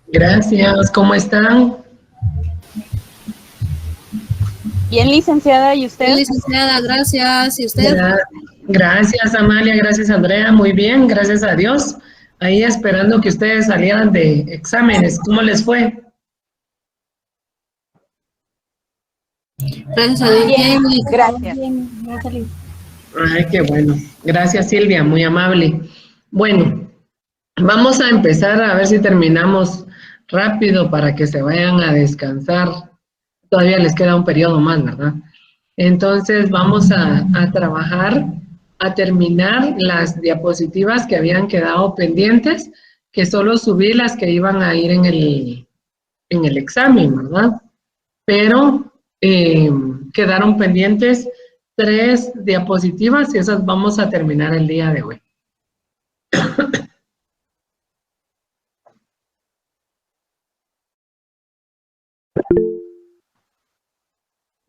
Gracias, ¿cómo están? Bien, licenciada, ¿y usted? Bien, licenciada, gracias. ¿Y usted? Gracias, Amalia, gracias, Andrea, muy bien, gracias a Dios. Ahí esperando que ustedes salieran de exámenes, ¿cómo les fue? Gracias a Dios. Bien, gracias. Ay, qué bueno. Gracias, Silvia, muy amable. Bueno, vamos a empezar a ver si terminamos rápido para que se vayan a descansar. Todavía les queda un periodo más, ¿verdad? Entonces vamos a trabajar, a terminar las diapositivas que habían quedado pendientes, que solo subí las que iban a ir en el examen, ¿verdad? Pero quedaron pendientes 3 diapositivas y esas vamos a terminar el día de hoy.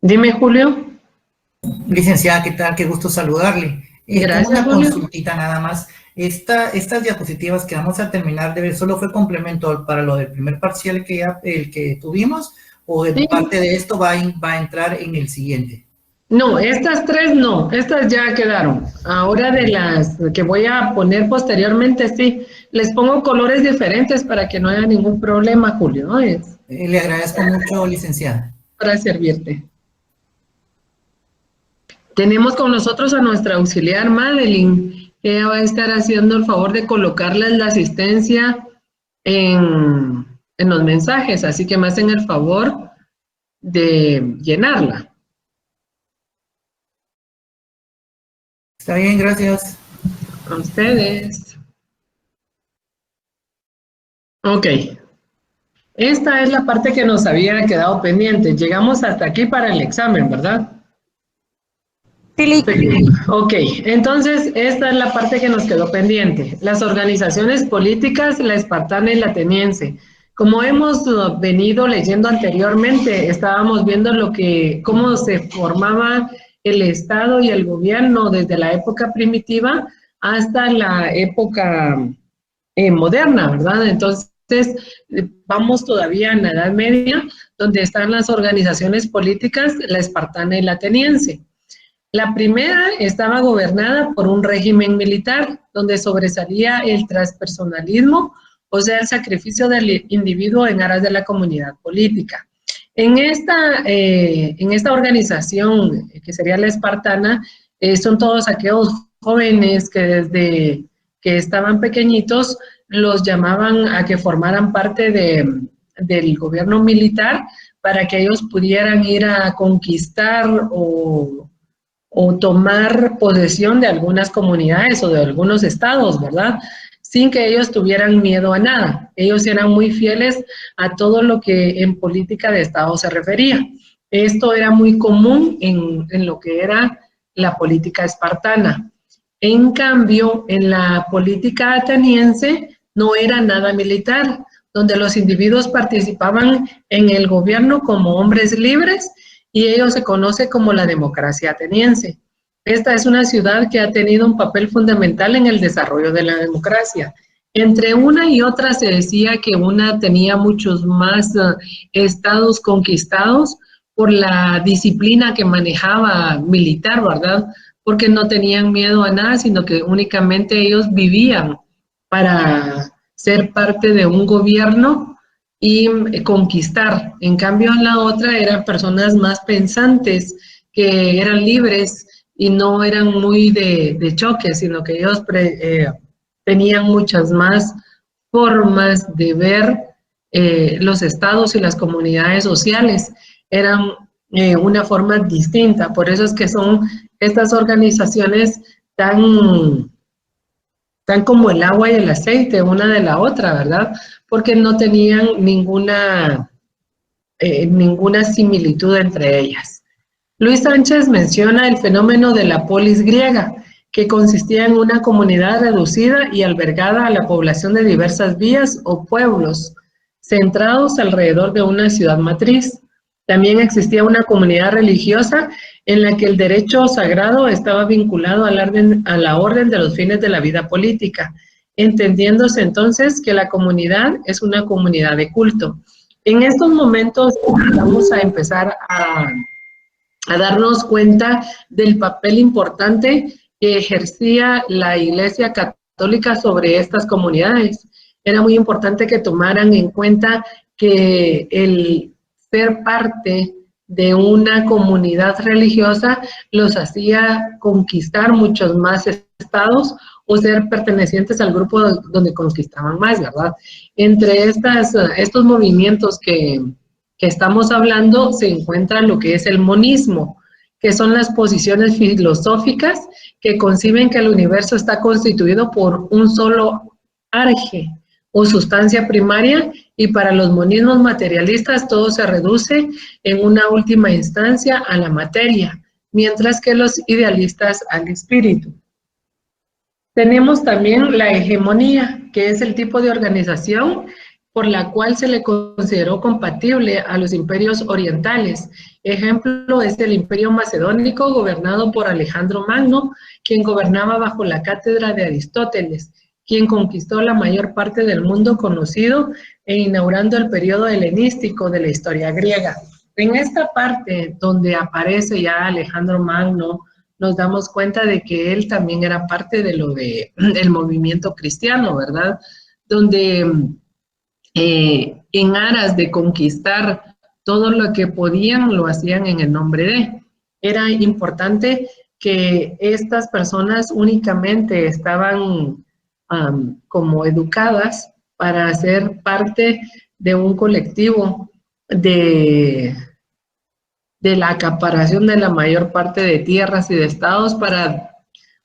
Dime, Julio. Licenciada, ¿qué tal? Qué gusto saludarle. Gracias, Tengo una Julio. consultita nada más. Estas diapositivas que vamos a terminar de ver, ¿solo fue complemento para lo del primer parcial el que tuvimos? ¿O de Sí. parte de esto va a entrar en el siguiente? No, estas 3 no, estas ya quedaron. Ahora de las que voy a poner posteriormente, sí, les pongo colores diferentes para que no haya ningún problema, Julio, ¿no? Es Le agradezco mucho, licenciada. para servirte. Tenemos con nosotros a nuestra auxiliar Madeline. Ella va a estar haciendo el favor de colocarles la asistencia en los mensajes, así que me hacen el favor de llenarla. Está bien, gracias. A ustedes. Ok. Esta es la parte que nos había quedado pendiente. Llegamos hasta aquí para el examen, ¿verdad? Sí. Ok, entonces esta es la parte que nos quedó pendiente. Las organizaciones políticas, la espartana y la ateniense. Como hemos venido leyendo anteriormente, estábamos viendo cómo se formaba el Estado y el gobierno desde la época primitiva hasta la época moderna, ¿verdad? Entonces, vamos todavía en la Edad Media, donde están las organizaciones políticas, la espartana y la ateniense. La primera estaba gobernada por un régimen militar, donde sobresalía el transpersonalismo, o sea, el sacrificio del individuo en aras de la comunidad política. En esta organización, que sería la espartana, son todos aquellos jóvenes que desde que estaban pequeñitos los llamaban a que formaran parte del gobierno militar para que ellos pudieran ir a conquistar o tomar posesión de algunas comunidades o de algunos estados, ¿verdad? Sin que ellos tuvieran miedo a nada. Ellos eran muy fieles a todo lo que en política de Estado se refería. Esto era muy común en lo que era la política espartana. En cambio, en la política ateniense no era nada militar, donde los individuos participaban en el gobierno como hombres libres y ello se conoce como la democracia ateniense. Esta es una ciudad que ha tenido un papel fundamental en el desarrollo de la democracia. Entre una y otra se decía que una tenía muchos más estados conquistados por la disciplina que manejaba militar, ¿verdad? Porque no tenían miedo a nada, sino que únicamente ellos vivían para ser parte de un gobierno y conquistar. En cambio, en la otra eran personas más pensantes, que eran libres y no eran muy de choque, sino que ellos tenían muchas más formas de ver los estados y las comunidades sociales. Eran una forma distinta, por eso es que son estas organizaciones tan como el agua y el aceite, una de la otra, ¿verdad? Porque no tenían ninguna similitud entre ellas. Luis Sánchez menciona el fenómeno de la polis griega, que consistía en una comunidad reducida y albergada a la población de diversas vías o pueblos, centrados alrededor de una ciudad matriz. También existía una comunidad religiosa en la que el derecho sagrado estaba vinculado a la orden de los fines de la vida política. entendiéndose entonces que la comunidad es una comunidad de culto. En estos momentos vamos a empezar a darnos cuenta del papel importante que ejercía la Iglesia Católica sobre estas comunidades. Era muy importante que tomaran en cuenta que el ser parte de una comunidad religiosa los hacía conquistar muchos más estados o ser pertenecientes al grupo donde conquistaban más, ¿verdad? Entre estos movimientos que estamos hablando se encuentra lo que es el monismo, que son las posiciones filosóficas que conciben que el universo está constituido por un solo arje o sustancia primaria, y para los monismos materialistas todo se reduce en una última instancia a la materia, mientras que los idealistas al espíritu. Tenemos también la hegemonía, que es el tipo de organización por la cual se le consideró compatible a los imperios orientales. Ejemplo es el Imperio Macedónico, gobernado por Alejandro Magno, quien gobernaba bajo la cátedra de Aristóteles, quien conquistó la mayor parte del mundo conocido e inaugurando el periodo helenístico de la historia griega. En esta parte donde aparece ya Alejandro Magno, nos damos cuenta de que él también era parte de lo del movimiento cristiano, ¿verdad? Donde en aras de conquistar todo lo que podían, lo hacían en el nombre de. Era importante que estas personas únicamente estaban como educadas para ser parte de un colectivo de la acaparación de la mayor parte de tierras y de estados para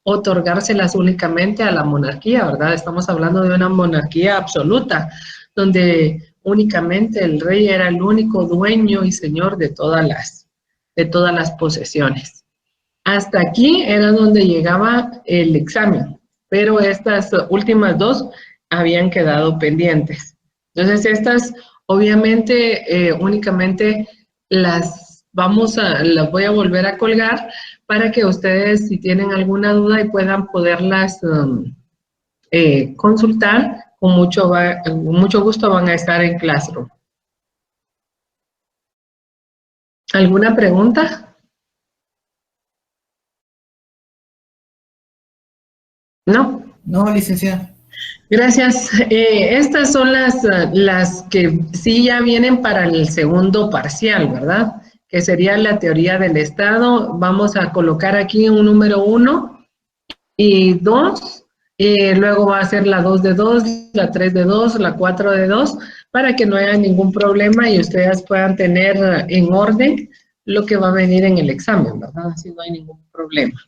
otorgárselas únicamente a la monarquía, ¿verdad? Estamos hablando de una monarquía absoluta, donde únicamente el rey era el único dueño y señor de todas las posesiones. Hasta aquí era donde llegaba el examen, pero estas últimas dos habían quedado pendientes. Entonces, estas obviamente únicamente las voy a volver a colgar para que ustedes, si tienen alguna duda, y puedan poderlas consultar, con mucho gusto van a estar en Classroom. ¿Alguna pregunta? ¿No? No, licenciada. Gracias. Estas son las que sí ya vienen para el segundo parcial, ¿verdad? Que sería la teoría del Estado. Vamos a colocar aquí un número 1 y 2. Luego va a ser la 2 de 2, la 3 de 2, la 4 de 2, para que no haya ningún problema y ustedes puedan tener en orden lo que va a venir en el examen, ¿verdad? Así no hay ningún problema.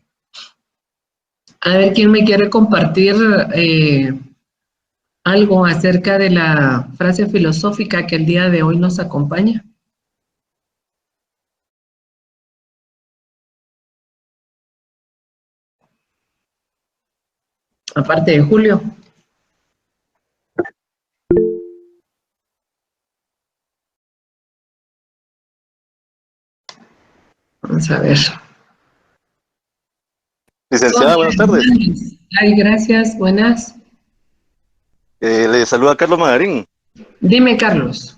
A ver, ¿quién me quiere compartir algo acerca de la frase filosófica que el día de hoy nos acompaña? Aparte de Julio. Vamos a ver. Licenciada, buenas tardes. Ay, gracias, buenas. Le saluda Carlos Magarín. Dime, Carlos.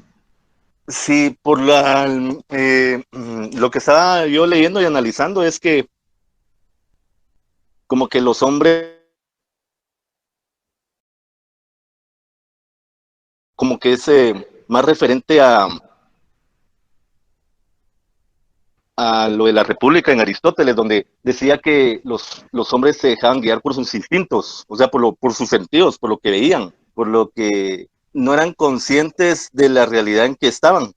Sí, por lo que estaba yo leyendo y analizando es que como que los hombres, como que es más referente a lo de la República en Aristóteles, donde decía que los hombres se dejaban guiar por sus instintos, o sea, por sus sentidos, por lo que veían, por lo que no eran conscientes de la realidad en que estaban.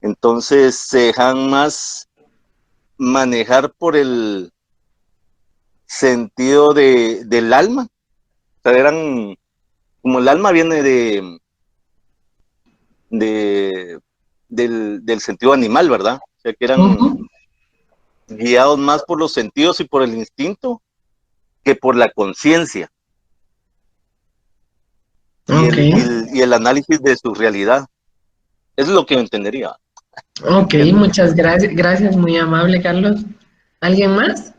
Entonces se dejan más manejar por el sentido del alma. O sea, eran, como el alma viene del sentido animal, ¿verdad? O sea, que eran guiados más por los sentidos y por el instinto que por la conciencia. Y el análisis de su realidad. Eso es lo que yo entendería. Ok, muchas gracias. Gracias, muy amable, Carlos. ¿Alguien más?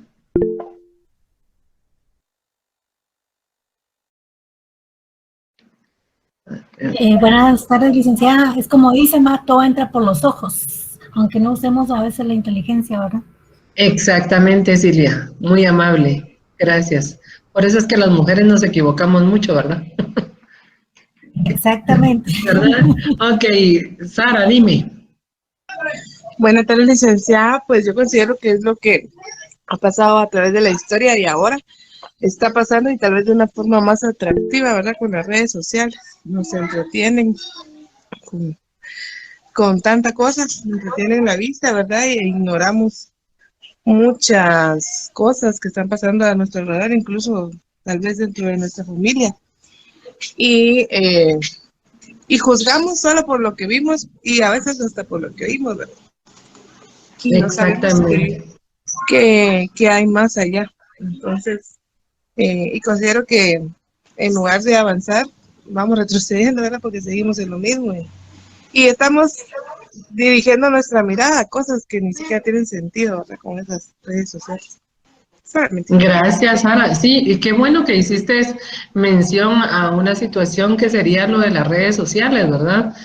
Buenas tardes, licenciada. Es como dice, todo entra por los ojos, aunque no usemos a veces la inteligencia, ¿verdad? Exactamente, Silvia, muy amable, gracias. Por eso es que las mujeres nos equivocamos mucho, ¿verdad? Exactamente. ¿Verdad? Ok, Sara, dime. Buenas tardes, licenciada. Pues yo considero que es lo que ha pasado a través de la historia y ahora está pasando y tal vez de una forma más atractiva, ¿verdad? Con las redes sociales. Nos entretienen con tanta cosa, nos entretienen la vista, ¿verdad? E ignoramos muchas cosas que están pasando a nuestro alrededor, incluso tal vez dentro de nuestra familia. Y juzgamos solo por lo que vimos y a veces hasta por lo que vimos, ¿verdad? Y no sabemos que hay más allá. Entonces, y considero que en lugar de avanzar, vamos retrocediendo, ¿verdad? Porque seguimos en lo mismo. Y estamos dirigiendo nuestra mirada a cosas que ni siquiera tienen sentido, ¿verdad? Con esas redes sociales. Gracias, Sara. Sí, y qué bueno que hiciste mención a una situación que sería lo de las redes sociales, ¿verdad?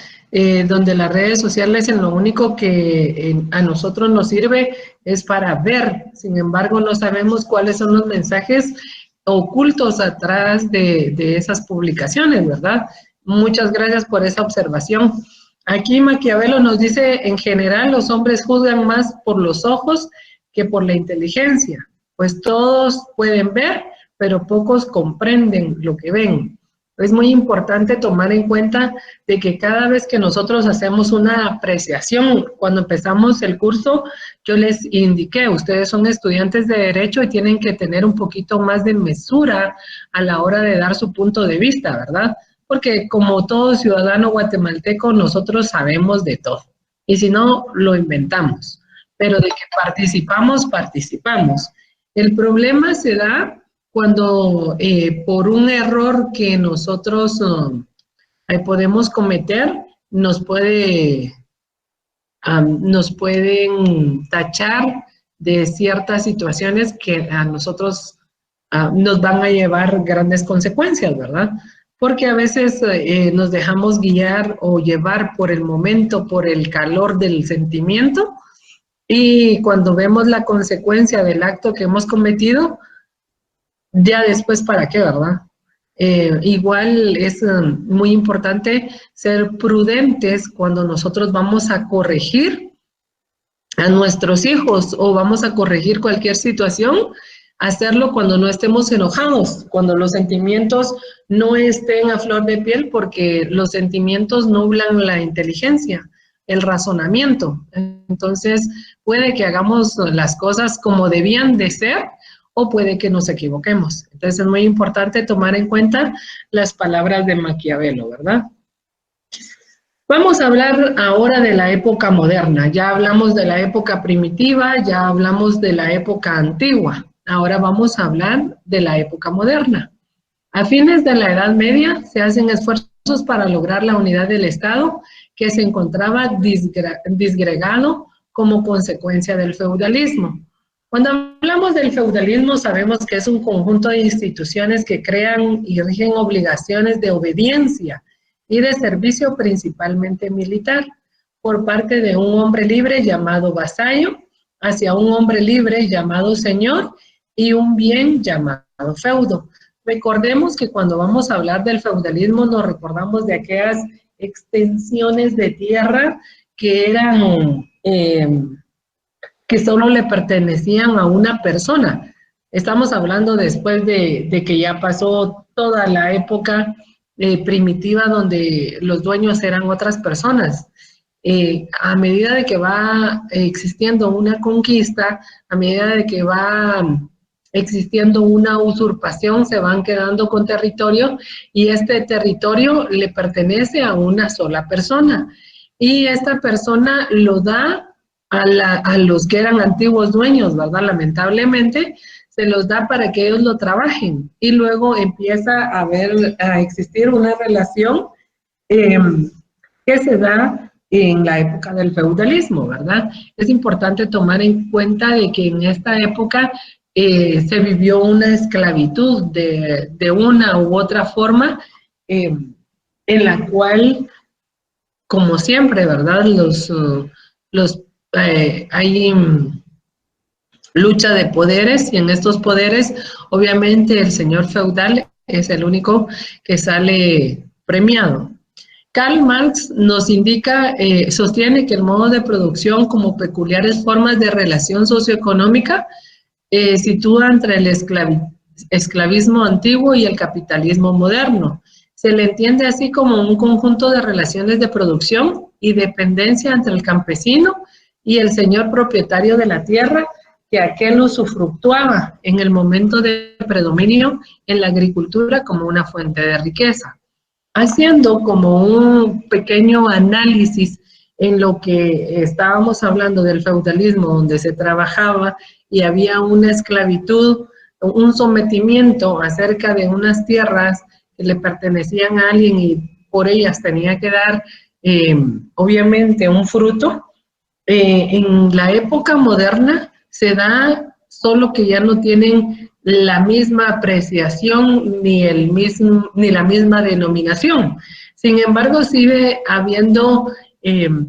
Donde las redes sociales en lo único que a nosotros nos sirve es para ver, sin embargo no sabemos cuáles son los mensajes ocultos atrás de esas publicaciones, ¿verdad? Muchas gracias por esa observación. Aquí Maquiavelo nos dice, en general los hombres juzgan más por los ojos que por la inteligencia. Pues todos pueden ver, pero pocos comprenden lo que ven. Es muy importante tomar en cuenta de que cada vez que nosotros hacemos una apreciación, cuando empezamos el curso, yo les indiqué, ustedes son estudiantes de Derecho y tienen que tener un poquito más de mesura a la hora de dar su punto de vista, ¿verdad? Porque como todo ciudadano guatemalteco, nosotros sabemos de todo. Y si no, lo inventamos. Pero de que participamos, participamos. El problema se da cuando por un error que nosotros podemos cometer, nos pueden tachar de ciertas situaciones que a nosotros nos van a llevar grandes consecuencias, ¿verdad? Porque a veces nos dejamos guiar o llevar por el momento, por el calor del sentimiento, y cuando vemos la consecuencia del acto que hemos cometido, ya después para qué, ¿verdad? Igual es muy importante ser prudentes cuando nosotros vamos a corregir a nuestros hijos o vamos a corregir cualquier situación, hacerlo cuando no estemos enojados, cuando los sentimientos no estén a flor de piel, porque los sentimientos nublan la inteligencia, el razonamiento. Entonces, puede que hagamos las cosas como debían de ser o puede que nos equivoquemos. Entonces, es muy importante tomar en cuenta las palabras de Maquiavelo, ¿verdad? Vamos a hablar ahora de la época moderna. Ya hablamos de la época primitiva, ya hablamos de la época antigua. Ahora vamos a hablar de la época moderna. A fines de la Edad Media se hacen esfuerzos para lograr la unidad del Estado que se encontraba disgregado como consecuencia del feudalismo. Cuando hablamos del feudalismo sabemos que es un conjunto de instituciones que crean y rigen obligaciones de obediencia y de servicio principalmente militar por parte de un hombre libre llamado vasallo hacia un hombre libre llamado señor y un bien llamado feudo. Recordemos que cuando vamos a hablar del feudalismo nos recordamos de aquellas extensiones de tierra que eran, que solo le pertenecían a una persona. Estamos hablando después de que ya pasó toda la época primitiva donde los dueños eran otras personas. A medida de que va existiendo una conquista, a medida de que va existiendo una usurpación, se van quedando con territorio y este territorio le pertenece a una sola persona. Y esta persona lo da a los que eran antiguos dueños, ¿verdad? Lamentablemente, se los da para que ellos lo trabajen y luego empieza a existir una relación que se da en la época del feudalismo, ¿verdad? Es importante tomar en cuenta de que en esta época se vivió una esclavitud de una u otra forma en la cual, como siempre, ¿verdad? Hay lucha de poderes, y en estos poderes, obviamente, el señor feudal es el único que sale premiado. Karl Marx nos indica, sostiene que el modo de producción como peculiares formas de relación socioeconómica sitúa entre el esclavismo antiguo y el capitalismo moderno. Se le entiende así como un conjunto de relaciones de producción y dependencia entre el campesino y el señor propietario de la tierra, que aquel usufructuaba en el momento de predominio en la agricultura como una fuente de riqueza. Haciendo como un pequeño análisis en lo que estábamos hablando del feudalismo, donde se trabajaba y había una esclavitud, un sometimiento acerca de unas tierras que le pertenecían a alguien y por ellas tenía que dar, obviamente, un fruto. En la época moderna se da, solo que ya no tienen la misma apreciación ni la misma denominación. Sin embargo, sigue habiendo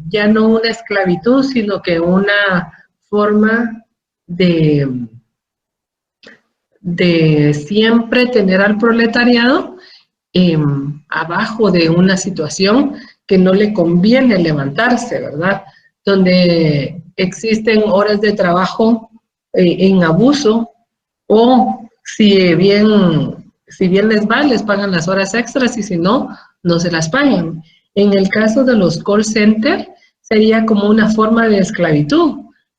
ya no una esclavitud, sino que una forma de siempre tener al proletariado abajo de una situación que no le conviene levantarse, ¿verdad? Donde existen horas de trabajo en abuso, o si bien les va, les pagan las horas extras, y si no, no se las pagan. En el caso de los call centers, sería como una forma de esclavitud,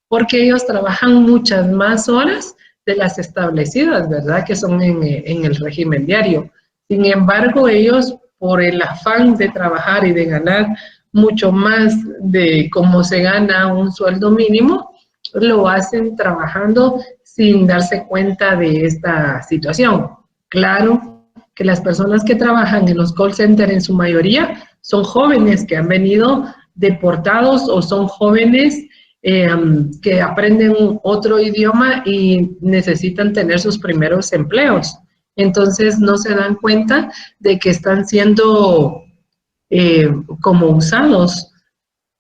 porque ellos trabajan muchas más horas de las establecidas, ¿verdad? Que son en el régimen diario. Sin embargo, ellos, por el afán de trabajar y de ganar mucho más de cómo se gana un sueldo mínimo, lo hacen trabajando sin darse cuenta de esta situación. Claro que las personas que trabajan en los call centers en su mayoría son jóvenes que han venido deportados, o son jóvenes que aprenden otro idioma y necesitan tener sus primeros empleos. Entonces no se dan cuenta de que están siendo como usados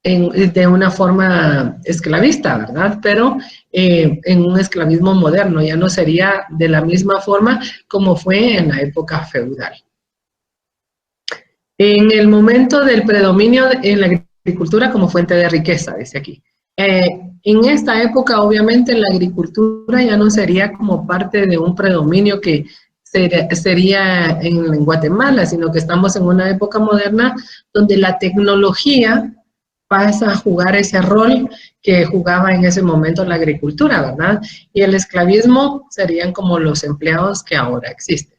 de una forma esclavista, ¿verdad? Pero en un esclavismo moderno, ya no sería de la misma forma como fue en la época feudal. En el momento del predominio en la agricultura como fuente de riqueza, dice aquí. En esta época, obviamente, la agricultura ya no sería como parte de un predominio que sería en Guatemala, sino que estamos en una época moderna donde la tecnología pasa a jugar ese rol que jugaba en ese momento la agricultura, ¿verdad? Y el esclavismo serían como los empleados que ahora existen.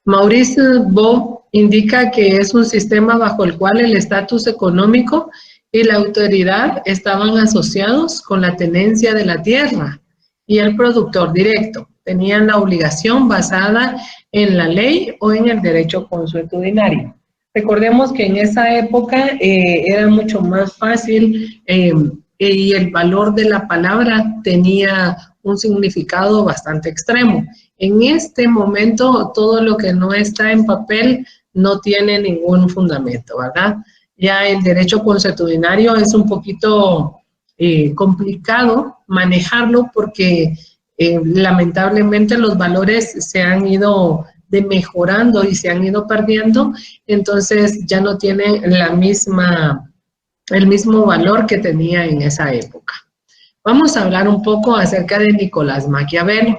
Maurice Beau indica que es un sistema bajo el cual el estatus económico y la autoridad estaban asociados con la tenencia de la tierra y el productor directo. Tenían la obligación basada en la ley o en el derecho consuetudinario. Recordemos que en esa época era mucho más fácil y el valor de la palabra tenía un significado bastante extremo. En este momento, todo lo que no está en papel no tiene ningún fundamento, ¿verdad? Ya el derecho consuetudinario es un poquito complicado manejarlo porque lamentablemente los valores se han ido mejorando y se han ido perdiendo, entonces ya no tiene el mismo valor que tenía en esa época. Vamos a hablar un poco acerca de Nicolás Maquiavelo.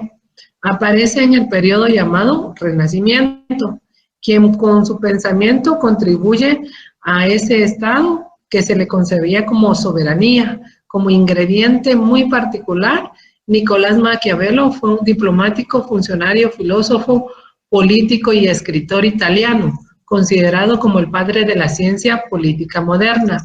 Aparece en el periodo llamado Renacimiento, quien con su pensamiento contribuye a ese estado que se le concebía como soberanía, como ingrediente muy particular. Nicolás Maquiavelo fue un diplomático, funcionario, filósofo, político y escritor italiano, considerado como el padre de la ciencia política moderna.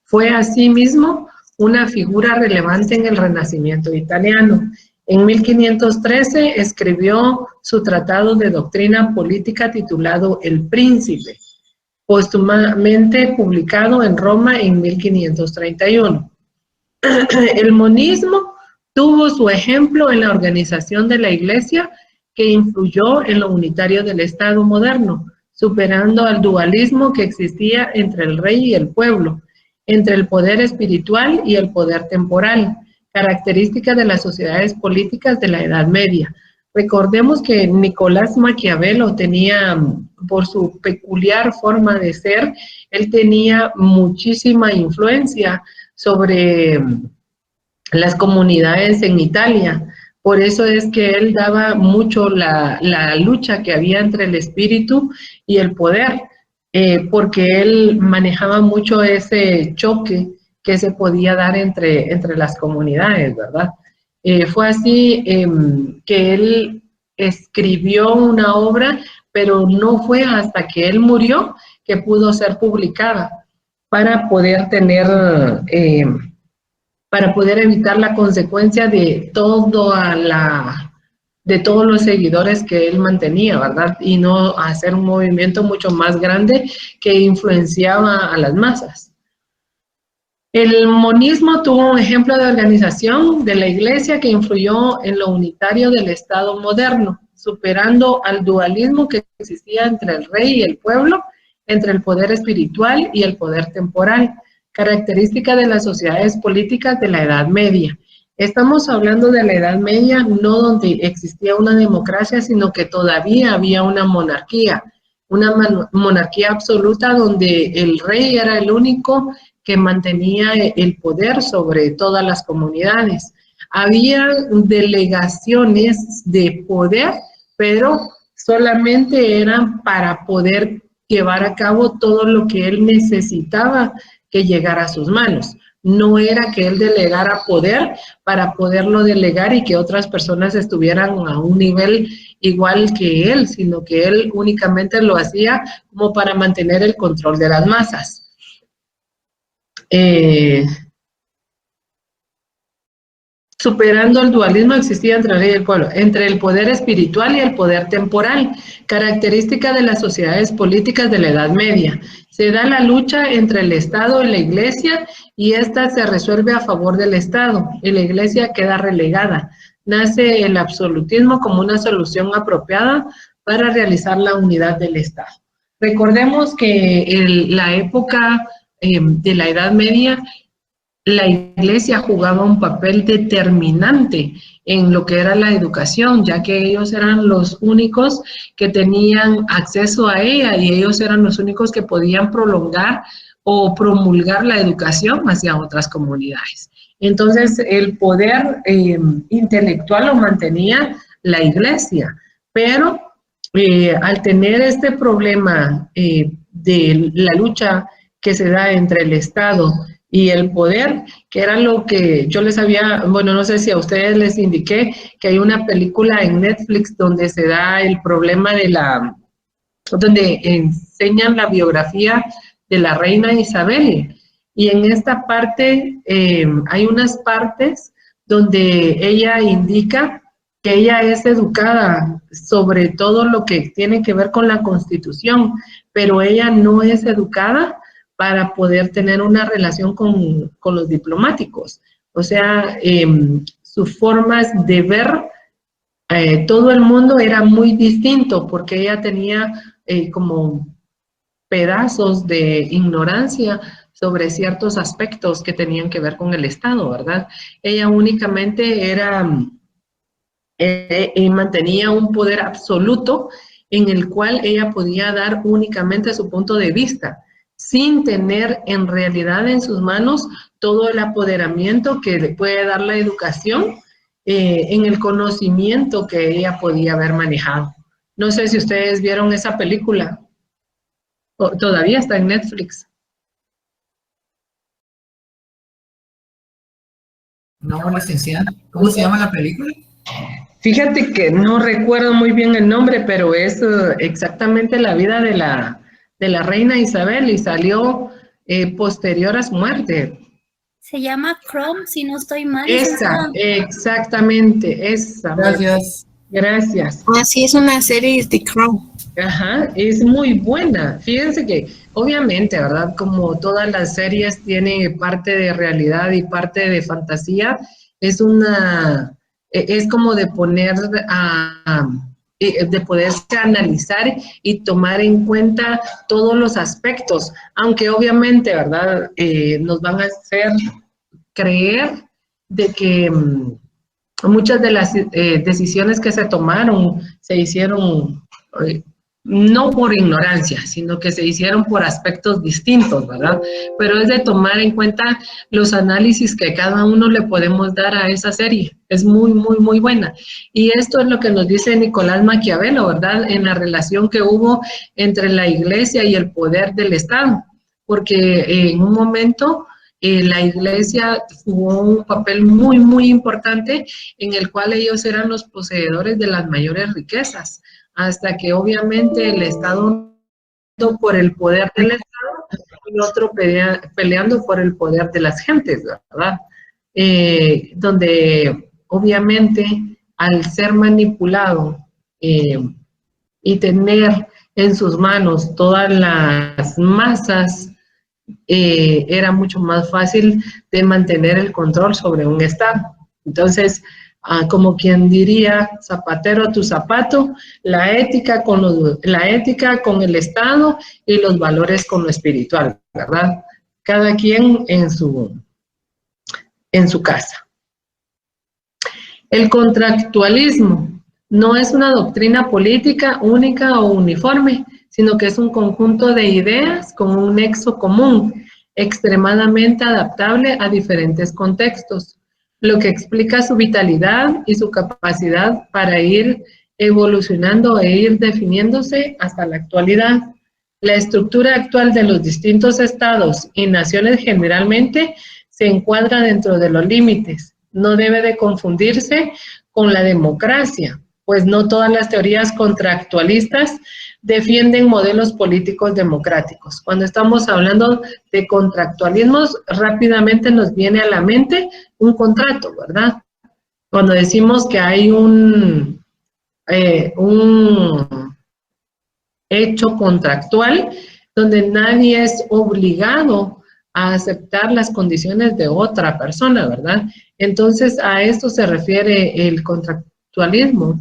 Fue asimismo una figura relevante en el Renacimiento italiano. En 1513 escribió su tratado de doctrina política titulado El Príncipe, póstumamente publicado en Roma en 1531. El monismo tuvo su ejemplo en la organización de la Iglesia, que influyó en lo unitario del Estado moderno. superando al dualismo que existía entre el rey y el pueblo, entre el poder espiritual y el poder temporal, característica de las sociedades políticas de la Edad Media. Recordemos que Nicolás Maquiavelo tenía, por su peculiar forma de ser, él tenía muchísima influencia sobre las comunidades en Italia. Por eso es que él daba mucho la lucha que había entre el espíritu y el poder, porque él manejaba mucho ese choque que se podía dar entre las comunidades, ¿verdad? Fue así que él escribió una obra, pero no fue hasta que él murió que pudo ser publicada para poder tener, para poder evitar la consecuencia de de todos los seguidores que él mantenía, ¿verdad? Y no hacer un movimiento mucho más grande que influenciaba a las masas. El monismo tuvo un ejemplo de organización de la Iglesia que influyó en lo unitario del Estado moderno, superando al dualismo que existía entre el rey y el pueblo, entre el poder espiritual y el poder temporal, característica de las sociedades políticas de la Edad Media. Estamos hablando de la Edad Media, no donde existía una democracia, sino que todavía había una monarquía absoluta donde el rey era el único que mantenía el poder sobre todas las comunidades. Había delegaciones de poder, pero solamente eran para poder llevar a cabo todo lo que él necesitaba que llegara a sus manos. No era que él delegara poder para poderlo delegar y que otras personas estuvieran a un nivel igual que él, sino que él únicamente lo hacía como para mantener el control de las masas. Superando el dualismo existía entre el rey y el pueblo, entre el poder espiritual y el poder temporal, característica de las sociedades políticas de la Edad Media. Se da la lucha entre el Estado y la Iglesia y esta se resuelve a favor del Estado y la Iglesia queda relegada. Nace el absolutismo como una solución apropiada para realizar la unidad del Estado. Recordemos que la época de la Edad Media, la Iglesia jugaba un papel determinante en lo que era la educación, ya que ellos eran los únicos que tenían acceso a ella y ellos eran los únicos que podían prolongar o promulgar la educación hacia otras comunidades. Entonces, el poder intelectual lo mantenía la Iglesia, pero al tener este problema de la lucha que se da entre el Estado y el poder, que era lo que yo les había, bueno, no sé si a ustedes les indiqué que hay una película en Netflix donde se da el problema de donde enseñan la biografía de la reina Isabel. Y en esta parte hay unas partes donde ella indica que ella es educada sobre todo lo que tiene que ver con la Constitución, pero ella no es educada para poder tener una relación con los diplomáticos. O sea, sus formas de ver todo el mundo era muy distinto porque ella tenía como pedazos de ignorancia sobre ciertos aspectos que tenían que ver con el Estado, ¿verdad? Ella únicamente mantenía un poder absoluto en el cual ella podía dar únicamente su punto de vista, sin tener en realidad en sus manos todo el apoderamiento que le puede dar la educación en el conocimiento que ella podía haber manejado. No sé si ustedes vieron esa película. Todavía está en Netflix. No, licenciada. ¿Cómo se llama la película? Fíjate que no recuerdo muy bien el nombre, pero es exactamente la vida de la reina Isabel y salió posterior a su muerte. Se llama Chrome, si no estoy mal. Esa, exactamente, esa. Gracias. Gracias. Ah, sí, es una serie de Chrome. Ajá, es muy buena. Fíjense que, obviamente, ¿verdad? Como todas las series tiene parte de realidad y parte de fantasía, es como de poner de poderse analizar y tomar en cuenta todos los aspectos, aunque obviamente, ¿verdad? Nos van a hacer creer de que muchas de las decisiones que se tomaron se hicieron no por ignorancia, sino que se hicieron por aspectos distintos, ¿verdad? Pero es de tomar en cuenta los análisis que cada uno le podemos dar a esa serie. Es muy, muy, muy buena. Y esto es lo que nos dice Nicolás Maquiavelo, ¿verdad? En la relación que hubo entre la Iglesia y el poder del Estado. Porque en un momento la Iglesia jugó un papel muy, muy importante en el cual ellos eran los poseedores de las mayores riquezas, hasta que obviamente el Estado por el poder del Estado y otro peleando por el poder de las gentes, ¿verdad? Donde obviamente al ser manipulado y tener en sus manos todas las masas, era mucho más fácil de mantener el control sobre un Estado. Entonces, como quien diría, zapatero a tu zapato, la ética con el Estado y los valores con lo espiritual, ¿verdad? Cada quien en su casa. El contractualismo no es una doctrina política única o uniforme, sino que es un conjunto de ideas con un nexo común, extremadamente adaptable a diferentes contextos, lo que explica su vitalidad y su capacidad para ir evolucionando e ir definiéndose hasta la actualidad. La estructura actual de los distintos estados y naciones generalmente se encuadra dentro de los límites. No debe de confundirse con la democracia, pues no todas las teorías contractualistas defienden modelos políticos democráticos. Cuando estamos hablando de contractualismos, rápidamente nos viene a la mente un contrato, ¿verdad? Cuando decimos que hay un hecho contractual donde nadie es obligado a aceptar las condiciones de otra persona, ¿verdad? Entonces, a esto se refiere el contractualismo,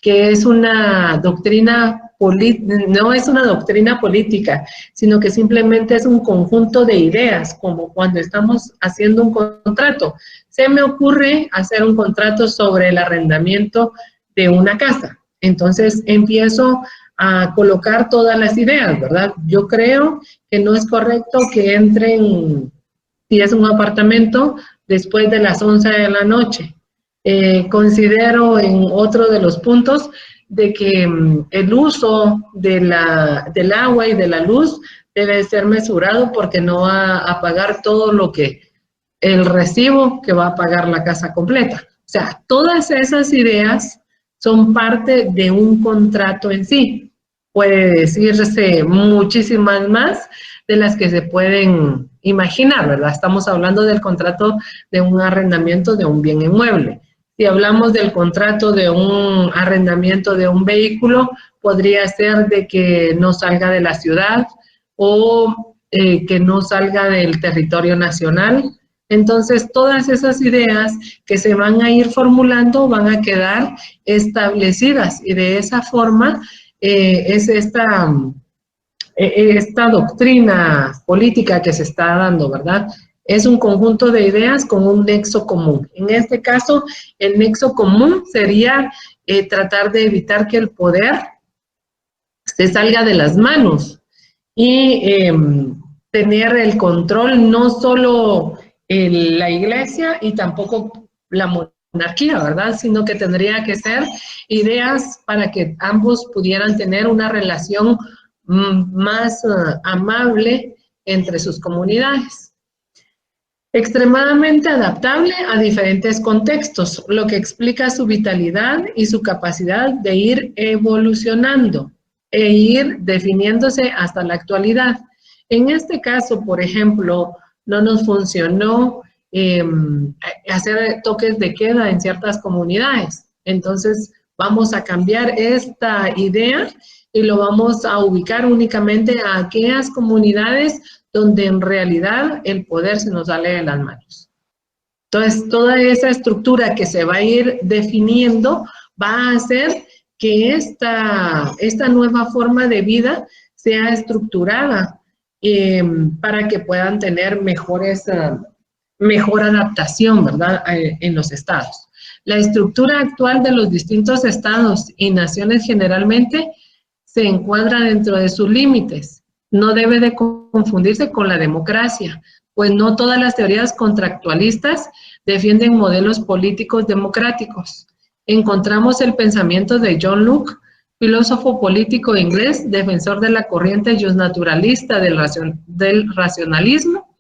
que es una doctrina no es una doctrina política, sino que simplemente es un conjunto de ideas, como cuando estamos haciendo un contrato. Se me ocurre hacer un contrato sobre el arrendamiento de una casa. Entonces empiezo a colocar todas las ideas, ¿verdad? Yo creo que no es correcto que entren, si es un apartamento, después de las 11 de la noche. Considero en otro de los puntos de que el uso del agua y de la luz debe ser mesurado porque no va a pagar todo lo que el recibo que va a pagar la casa completa. O sea, todas esas ideas son parte de un contrato en sí. Puede decirse muchísimas más de las que se pueden imaginar, ¿verdad? Estamos hablando del contrato de un arrendamiento de un bien inmueble. Si hablamos del contrato de un arrendamiento de un vehículo, podría ser de que no salga de la ciudad o que no salga del territorio nacional. Entonces, todas esas ideas que se van a ir formulando van a quedar establecidas y de esa forma es esta doctrina política que se está dando, ¿verdad? Es un conjunto de ideas con un nexo común. En este caso, el nexo común sería tratar de evitar que el poder se salga de las manos y tener el control no solo en la iglesia y tampoco la monarquía, ¿verdad? Sino que tendría que ser ideas para que ambos pudieran tener una relación más amable entre sus comunidades. Extremadamente adaptable a diferentes contextos, lo que explica su vitalidad y su capacidad de ir evolucionando e ir definiéndose hasta la actualidad. En este caso, por ejemplo, no nos funcionó hacer toques de queda en ciertas comunidades. Entonces, vamos a cambiar esta idea y lo vamos a ubicar únicamente a aquellas comunidades donde en realidad el poder se nos sale de las manos. Entonces, toda esa estructura que se va a ir definiendo va a hacer que esta nueva forma de vida sea estructurada para que puedan tener mejor adaptación, ¿verdad?, en los estados. La estructura actual de los distintos estados y naciones generalmente se encuadra dentro de sus límites. No debe de confundirse con la democracia, pues no todas las teorías contractualistas defienden modelos políticos democráticos. Encontramos el pensamiento de John Locke, filósofo político inglés, defensor de la corriente justnaturalista del racionalismo,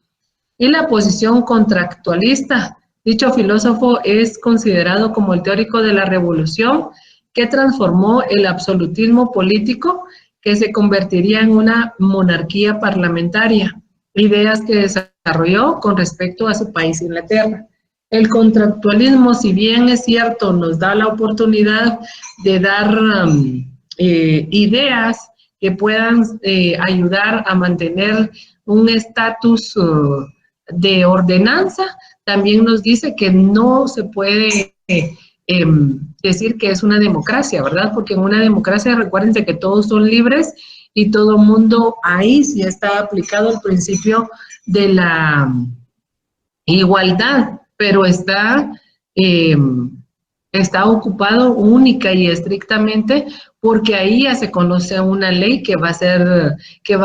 y la posición contractualista. Dicho filósofo es considerado como el teórico de la revolución que transformó el absolutismo político que se convertiría en una monarquía parlamentaria, ideas que desarrolló con respecto a su país, Inglaterra. El contractualismo, si bien es cierto, nos da la oportunidad de dar ideas que puedan ayudar a mantener un estatus de ordenanza, también nos dice que no se puede decir que es una democracia, ¿verdad? Porque en una democracia, recuérdense que todos son libres y todo mundo, ahí sí está aplicado el principio de la igualdad, pero está ocupado única y estrictamente porque ahí ya se conoce una ley que va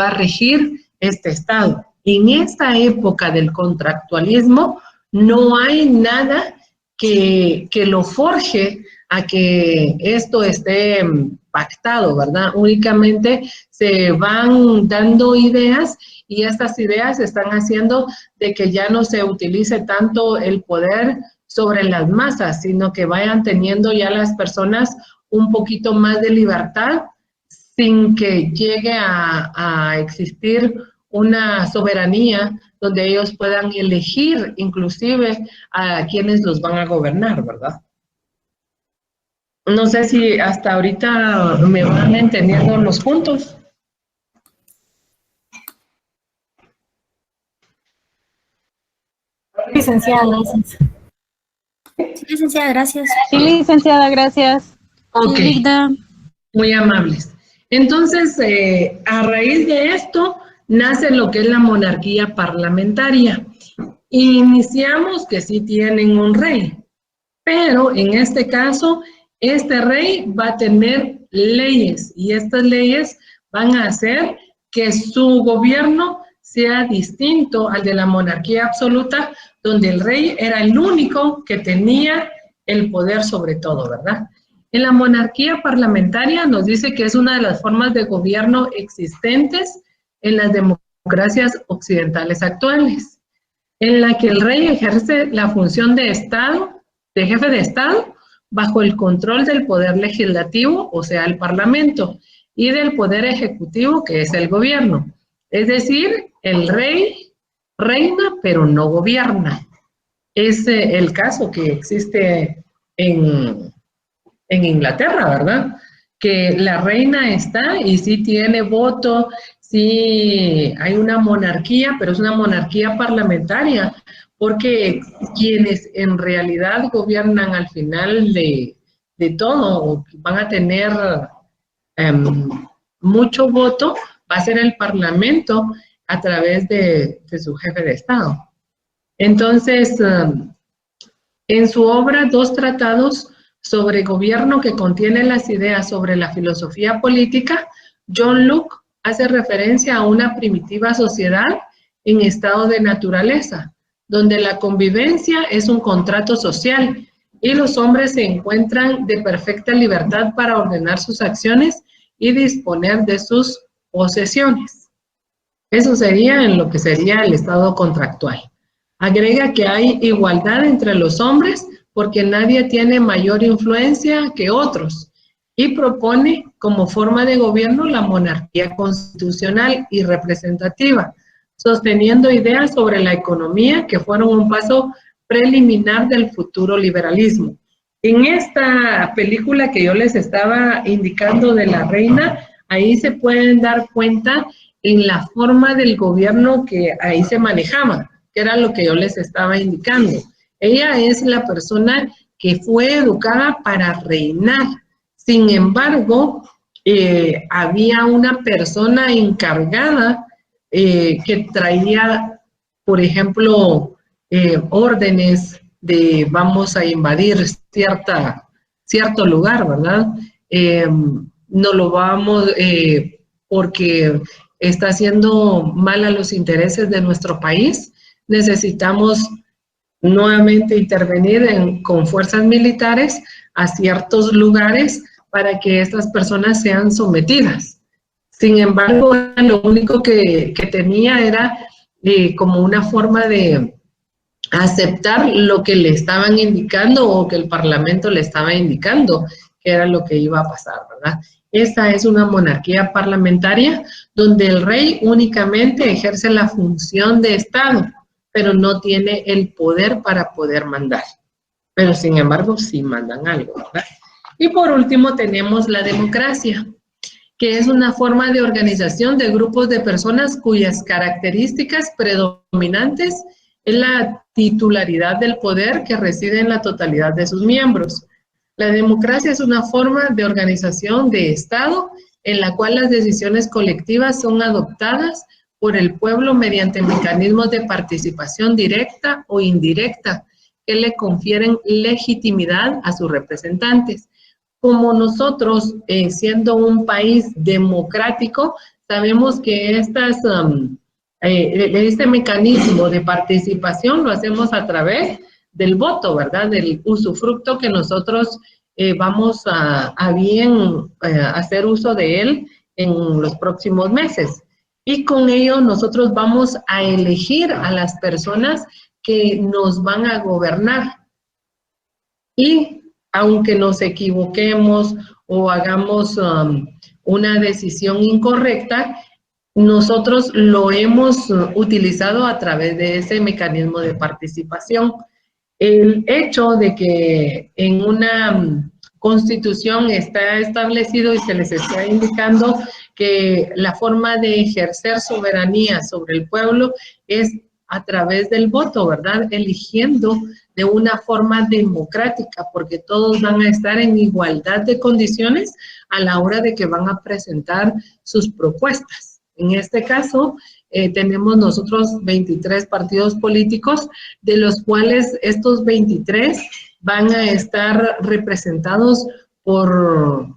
a regir este Estado. En esta época del contractualismo no hay nada que lo forje a que esto esté pactado, ¿verdad? Únicamente se van dando ideas y estas ideas están haciendo de que ya no se utilice tanto el poder sobre las masas, sino que vayan teniendo ya las personas un poquito más de libertad sin que llegue a existir una soberanía donde ellos puedan elegir inclusive a quienes los van a gobernar, ¿verdad? No sé si hasta ahorita me van entendiendo los puntos. Licenciada, gracias. Sí, licenciada, gracias. Sí, licenciada, gracias. Ok, Ligda. muy amables. Entonces, a raíz de esto, nace lo que es la monarquía parlamentaria. Iniciamos que sí tienen un rey, pero en este caso, este rey va a tener leyes y estas leyes van a hacer que su gobierno sea distinto al de la monarquía absoluta, donde el rey era el único que tenía el poder sobre todo, ¿verdad? En la monarquía parlamentaria nos dice que es una de las formas de gobierno existentes en las democracias occidentales actuales, en la que el rey ejerce la función de Estado, de jefe de Estado, bajo el control del poder legislativo, o sea, el Parlamento, y del poder ejecutivo, que es el gobierno. Es decir, el rey reina, pero no gobierna. Es el caso que existe en Inglaterra, ¿verdad? Que la reina está y sí tiene voto, sí hay una monarquía, pero es una monarquía parlamentaria, porque quienes en realidad gobiernan al final de todo, van a tener mucho voto, va a ser el Parlamento a través de su jefe de Estado. Entonces, en su obra, Dos tratados sobre gobierno, que contiene las ideas sobre la filosofía política, John Locke hace referencia a una primitiva sociedad en estado de naturaleza, donde la convivencia es un contrato social y los hombres se encuentran de perfecta libertad para ordenar sus acciones y disponer de sus posesiones. Eso sería en lo que sería el estado contractual. Agrega que hay igualdad entre los hombres porque nadie tiene mayor influencia que otros y propone como forma de gobierno la monarquía constitucional y representativa, sosteniendo ideas sobre la economía que fueron un paso preliminar del futuro liberalismo. En esta película que yo les estaba indicando de la reina, ahí se pueden dar cuenta en la forma del gobierno que ahí se manejaba, que era lo que yo les estaba indicando. Ella es la persona que fue educada para reinar. Sin embargo, había una persona encargada que traía, por ejemplo, órdenes de vamos a invadir cierto lugar, ¿verdad? No lo vamos porque está haciendo mal a los intereses de nuestro país. Necesitamos nuevamente intervenir con fuerzas militares a ciertos lugares para que estas personas sean sometidas. Sin embargo, lo único que tenía era como una forma de aceptar lo que le estaban indicando o que el Parlamento le estaba indicando, que era lo que iba a pasar, ¿verdad? Esta es una monarquía parlamentaria donde el rey únicamente ejerce la función de Estado, pero no tiene el poder para poder mandar. Pero sin embargo, sí mandan algo, ¿verdad? Y por último tenemos la democracia, que es una forma de organización de grupos de personas cuyas características predominantes es la titularidad del poder que reside en la totalidad de sus miembros. La democracia es una forma de organización de Estado en la cual las decisiones colectivas son adoptadas por el pueblo mediante mecanismos de participación directa o indirecta que le confieren legitimidad a sus representantes. Como nosotros, siendo un país democrático, sabemos que este mecanismo de participación lo hacemos a través del voto, ¿verdad? Del usufructo que nosotros vamos a hacer uso de él en los próximos meses. Y con ello nosotros vamos a elegir a las personas que nos van a gobernar. Y aunque nos equivoquemos o hagamos una decisión incorrecta, nosotros lo hemos utilizado a través de ese mecanismo de participación. El hecho de que en una constitución está establecido y se les está indicando que la forma de ejercer soberanía sobre el pueblo es a través del voto, ¿verdad? Eligiendo de una forma democrática, porque todos van a estar en igualdad de condiciones a la hora de que van a presentar sus propuestas. En este caso, tenemos nosotros 23 partidos políticos, de los cuales estos 23 van a estar representados por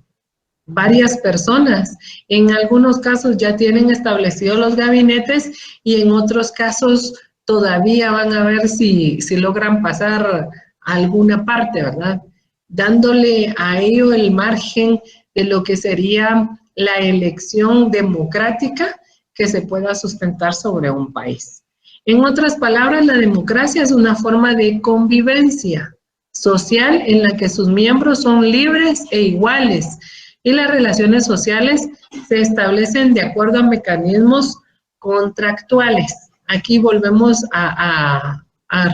varias personas. En algunos casos ya tienen establecidos los gabinetes y en otros casos todavía van a ver si logran pasar a alguna parte, ¿verdad? Dándole a ello el margen de lo que sería la elección democrática que se pueda sustentar sobre un país. En otras palabras, la democracia es una forma de convivencia social en la que sus miembros son libres e iguales y las relaciones sociales se establecen de acuerdo a mecanismos contractuales. Aquí volvemos a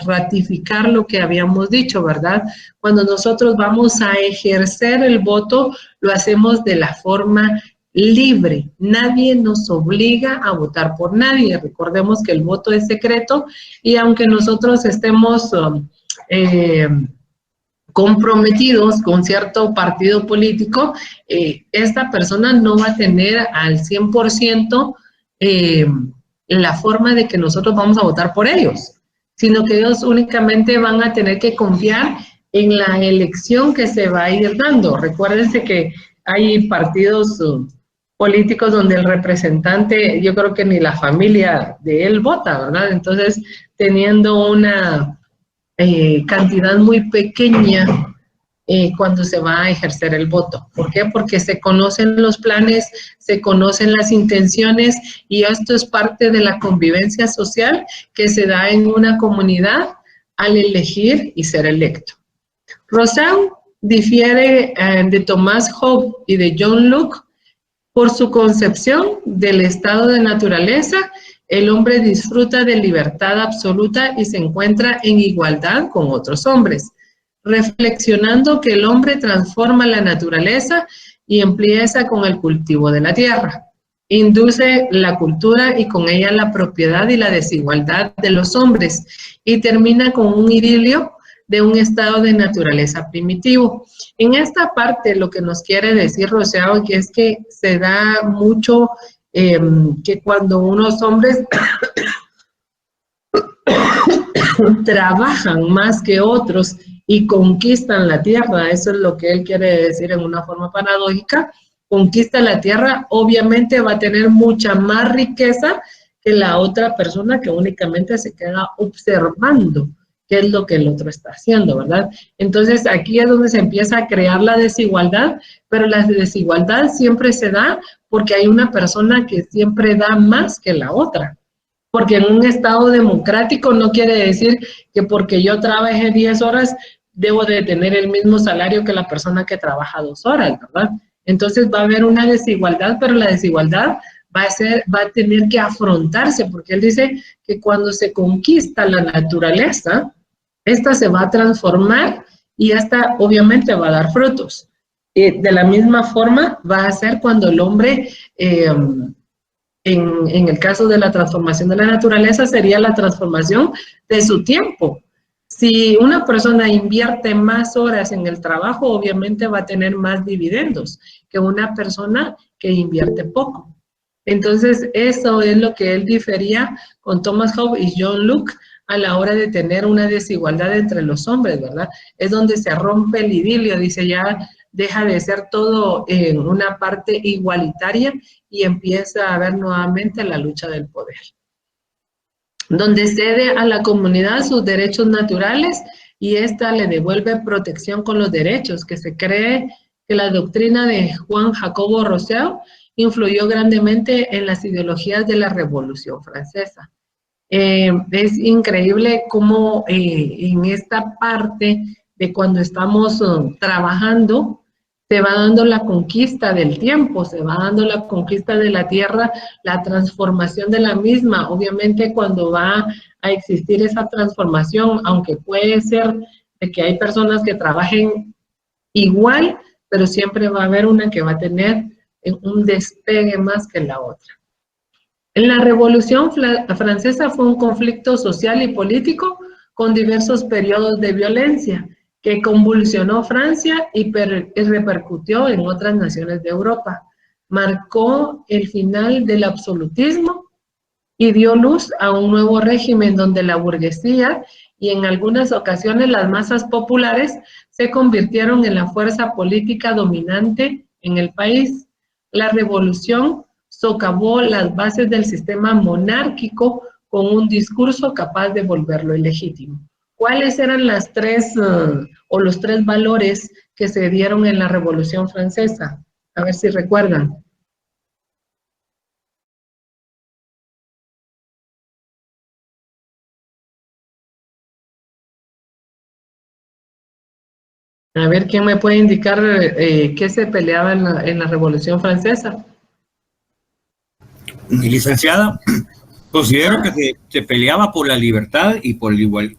ratificar lo que habíamos dicho, ¿verdad? Cuando nosotros vamos a ejercer el voto, lo hacemos de la forma libre. Nadie nos obliga a votar por nadie. Recordemos que el voto es secreto y aunque nosotros estemos comprometidos con cierto partido político, esta persona no va a tener al 100% la forma de que nosotros vamos a votar por ellos, sino que ellos únicamente van a tener que confiar en la elección que se va a ir dando. Recuérdense que hay partidos políticos donde el representante, yo creo que ni la familia de él vota, ¿verdad? Entonces, teniendo una cantidad muy pequeña cuando se va a ejercer el voto. ¿Por qué? Porque se conocen los planes, se conocen las intenciones y esto es parte de la convivencia social que se da en una comunidad al elegir y ser electo. Rousseau difiere de Thomas Hobbes y de John Locke por su concepción del estado de naturaleza. El hombre disfruta de libertad absoluta y se encuentra en igualdad con otros hombres, reflexionando que el hombre transforma la naturaleza y empieza con el cultivo de la tierra. Induce la cultura y con ella la propiedad y la desigualdad de los hombres y termina con un idilio de un estado de naturaleza primitivo. En esta parte lo que nos quiere decir Rousseau es que se da mucho que cuando unos hombres trabajan más que otros y conquistan la tierra, eso es lo que él quiere decir en una forma paradójica, conquista la tierra, obviamente va a tener mucha más riqueza que la otra persona que únicamente se queda observando qué es lo que el otro está haciendo, ¿verdad? Entonces aquí es donde se empieza a crear la desigualdad, pero la desigualdad siempre se da porque hay una persona que siempre da más que la otra. Porque en un estado democrático no quiere decir que porque yo trabajé 10 horas debo de tener el mismo salario que la persona que trabaja 2 horas, ¿verdad? Entonces va a haber una desigualdad, pero la desigualdad va a tener que afrontarse, porque él dice que cuando se conquista la naturaleza, esta se va a transformar y esta obviamente va a dar frutos. De la misma forma va a ser cuando el hombre... En el caso de la transformación de la naturaleza, sería la transformación de su tiempo. Si una persona invierte más horas en el trabajo, obviamente va a tener más dividendos que una persona que invierte poco. Entonces, eso es lo que él difería con Thomas Hobbes y John Locke a la hora de tener una desigualdad entre los hombres, ¿verdad? Es donde se rompe el idilio, dice, ya deja de ser todo en una parte igualitaria y empieza a haber nuevamente la lucha del poder. Donde cede a la comunidad sus derechos naturales y ésta le devuelve protección con los derechos, que se cree que la doctrina de Juan Jacobo Rousseau influyó grandemente en las ideologías de la Revolución Francesa. Es increíble cómo en esta parte de cuando estamos trabajando, se va dando la conquista del tiempo, se va dando la conquista de la tierra, la transformación de la misma. Obviamente cuando va a existir esa transformación, aunque puede ser de que hay personas que trabajen igual, pero siempre va a haber una que va a tener un despegue más que la otra. En la Revolución Francesa fue un conflicto social y político con diversos periodos de violencia que convulsionó Francia y repercutió en otras naciones de Europa. Marcó el final del absolutismo y dio luz a un nuevo régimen donde la burguesía y en algunas ocasiones las masas populares se convirtieron en la fuerza política dominante en el país. La revolución socavó las bases del sistema monárquico con un discurso capaz de volverlo ilegítimo. ¿Cuáles eran las tres los tres valores que se dieron en la Revolución Francesa? A ver si recuerdan. A ver, ¿quién me puede indicar qué se peleaba en la Revolución Francesa? Licenciada, considero que se peleaba por la libertad y por el igual.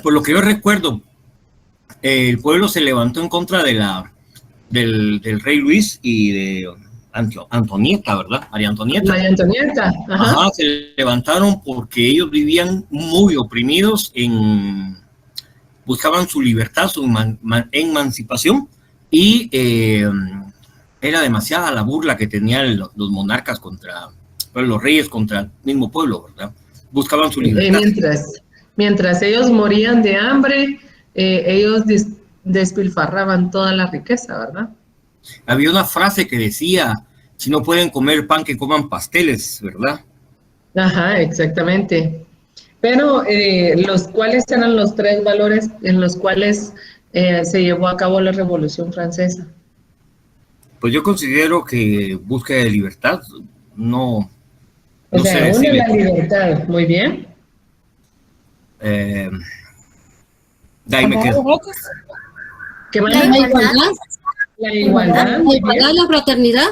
Por lo que yo recuerdo, el pueblo se levantó en contra de del rey Luis y de Antonieta, ¿verdad? María Antonieta. María Antonieta. Ajá. Ajá, se levantaron porque ellos vivían muy oprimidos, buscaban su libertad, su emancipación, y era demasiada la burla que tenían los monarcas los reyes contra el mismo pueblo, ¿verdad? Buscaban su libertad. Mientras ellos morían de hambre, ellos despilfarraban toda la riqueza, ¿verdad? Había una frase que decía, si no pueden comer pan, que coman pasteles, ¿verdad? Ajá, exactamente. Pero, ¿cuáles eran los tres valores en los cuales se llevó a cabo la Revolución Francesa? Pues yo considero que búsqueda de libertad, no sé. Una la libertad, muy bien. De ahí me quedo. ¿Qué más? La igualdad. La igualdad. La igualdad, la fraternidad.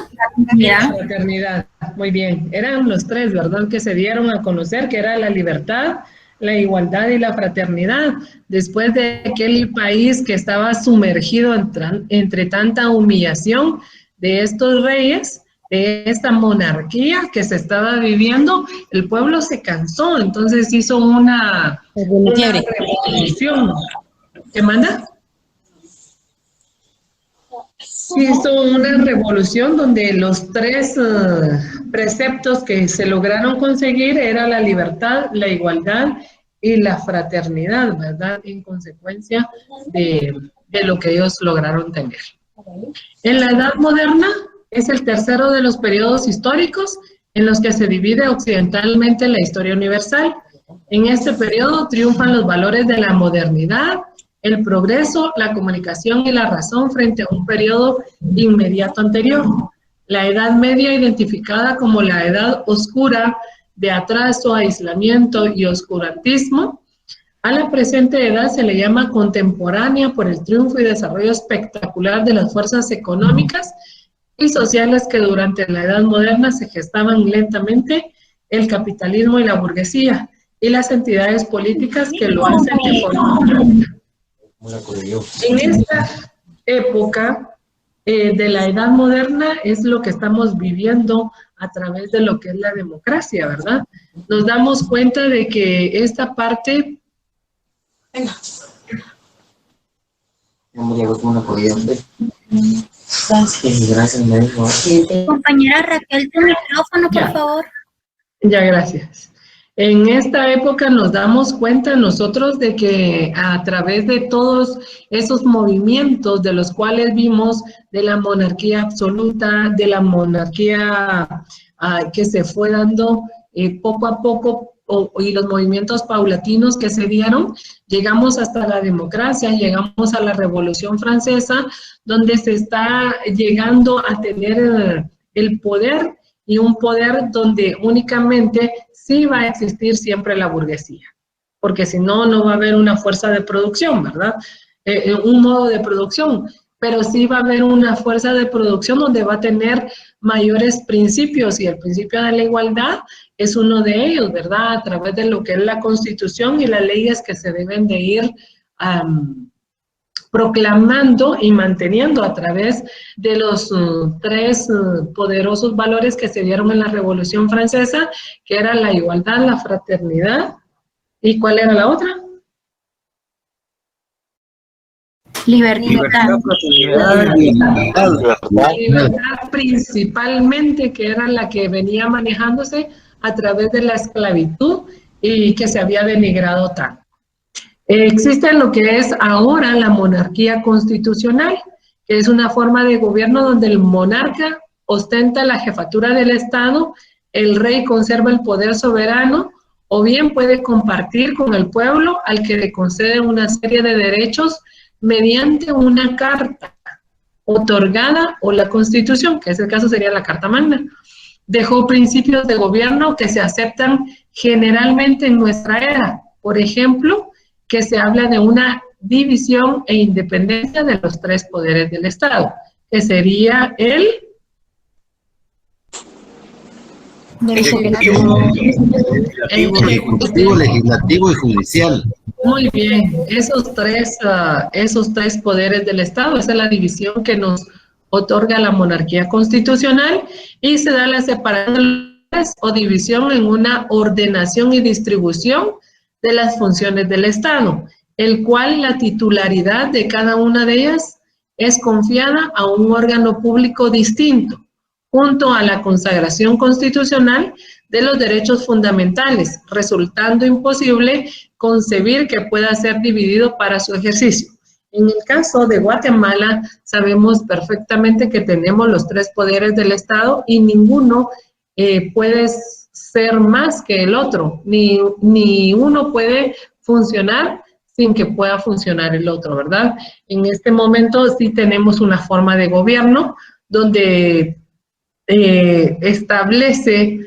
La fraternidad, muy bien. Eran los tres, ¿verdad? Que se dieron a conocer, que era la libertad, la igualdad y la fraternidad. Después de aquel país que estaba sumergido entre tanta humillación de estos reyes, de esta monarquía que se estaba viviendo, el pueblo se cansó, entonces hizo una revolución. ¿Qué manda? Hizo una revolución donde los tres preceptos que se lograron conseguir era la libertad, la igualdad y la fraternidad, ¿verdad? En consecuencia de lo que ellos lograron tener. En la Edad Moderna es el tercero de los periodos históricos en los que se divide occidentalmente la historia universal. En este periodo triunfan los valores de la modernidad, el progreso, la comunicación y la razón frente a un periodo inmediato anterior. La Edad Media, identificada como la Edad Oscura de atraso, aislamiento y oscurantismo, a la presente edad se le llama contemporánea por el triunfo y desarrollo espectacular de las fuerzas económicas y sociales que durante la Edad Moderna se gestaban lentamente, el capitalismo y la burguesía, y las entidades políticas que lo hacen de forma correcta. En esta época de la Edad Moderna es lo que estamos viviendo a través de lo que es la democracia, ¿verdad? Nos damos cuenta de que esta parte... Compañera Raquel, tu micrófono, por favor. Ya, gracias. En esta época nos damos cuenta nosotros de que a través de todos esos movimientos de los cuales vimos, de la monarquía absoluta, de la monarquía que se fue dando poco a poco, y los movimientos paulatinos que se dieron, llegamos hasta la democracia, llegamos a la Revolución Francesa, donde se está llegando a tener el poder, y un poder donde únicamente sí va a existir siempre la burguesía, porque si no, no va a haber una fuerza de producción, ¿verdad? Un modo de producción, pero sí va a haber una fuerza de producción donde va a tener mayores principios, y el principio de la igualdad es uno de ellos, ¿verdad? A través de lo que es la Constitución y las leyes que se deben de ir proclamando y manteniendo a través de los tres poderosos valores que se dieron en la Revolución Francesa, que era la igualdad, la fraternidad, ¿y cuál era la otra? Libertad. Libertad principalmente, que era la que venía manejándose a través de la esclavitud y que se había denigrado tanto. Existe lo que es ahora la monarquía constitucional, que es una forma de gobierno donde el monarca ostenta la jefatura del Estado, el rey conserva el poder soberano, o bien puede compartir con el pueblo al que le concede una serie de derechos mediante una carta otorgada o la Constitución, que en ese caso sería la Carta Magna. Dejó principios de gobierno que se aceptan generalmente en nuestra era. Por ejemplo, que se habla de una división e independencia de los tres poderes del Estado, que sería el Ejecutivo, legislativo y judicial. Muy bien, esos tres poderes del Estado, esa es la división que nos otorga la monarquía constitucional, y se da la separación o división en una ordenación y distribución de las funciones del Estado, el cual la titularidad de cada una de ellas es confiada a un órgano público distinto, junto a la consagración constitucional de los derechos fundamentales, resultando imposible concebir que pueda ser dividido para su ejercicio. En el caso de Guatemala, sabemos perfectamente que tenemos los tres poderes del Estado y ninguno puede ser más que el otro, ni uno puede funcionar sin que pueda funcionar el otro, ¿verdad? En este momento sí tenemos una forma de gobierno donde establece